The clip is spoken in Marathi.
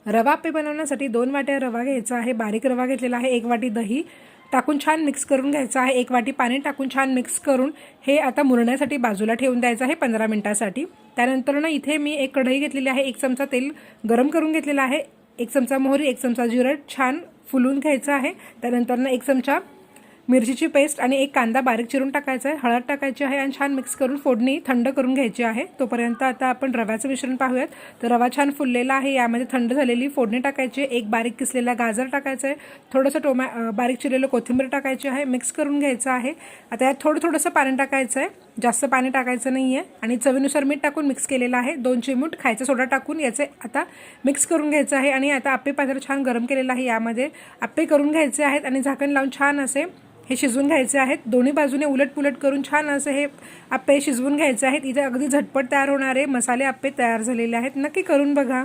रवा आप्पे बनवण्यासाठी 2 वाट्या रवा घ्यायचा आहे, बारीक रवा घेतलेला आहे। 1 वाटी दही टाकून छान मिक्स करून घ्यायचं आहे। 1 वाटी पाणी टाकून छान मिक्स करून हे आता मुरण्यासाठी बाजूला ठेवून द्यायचं आहे 15 मिनिटांसाठी। त्यानंतर ना इथे मी एक कढई घेतलेली आहे, 1 चमचा तेल गरम करून घेतलेला आहे, 1 चमचा मोहरी, 1 चमचा जिरं छान फुलून घ्यायचं आहे। त्यानंतर ना 1 चमचा मिरचीची पेस्ट आणि 1 कांदा बारीक चिरून टाकायचा आहे, हळद टाकायची आहे आणि छान मिक्स करून फोडणी थंड करून घ्यायची आहे। तोपर्यंत आता आपण रव्याचं मिश्रण पाहूयात। तर रवा छान फुललेला आहे, यामध्ये थंड झालेली फोडणी टाकायची आहे, 1 बारीक किसलेला गाजर टाकायचं आहे, थोडंसं बारीक चिरलेलं कोथिंबीर टाकायची आहे, मिक्स करून घ्यायचं आहे। आता यात थोडंसं पाणी टाकायचं आहे, जास्त पाणी टाकायचं नाही आहे आणि चवीनुसार मीठ टाकून मिक्स केलेलं आहे। 2 चिमूट खायचा सोडा टाकून याचे आता मिक्स करून घ्यायचं आहे आणि आता आप्पे पात्र छान गरम केलेलं आहे, यामध्ये आप्पे करून घ्यायचे आहेत आणि झाकण लावून छान असे हे शिजवून घ्यायचे आहेत। दोन्ही बाजूने उलटपुलट करून छान असे हे आप्पे शिजवून घ्यायचे आहेत। इथे अगदी झटपट तयार होणारे मसाले आप्पे तयार झालेले आहेत, नक्की करून बघा।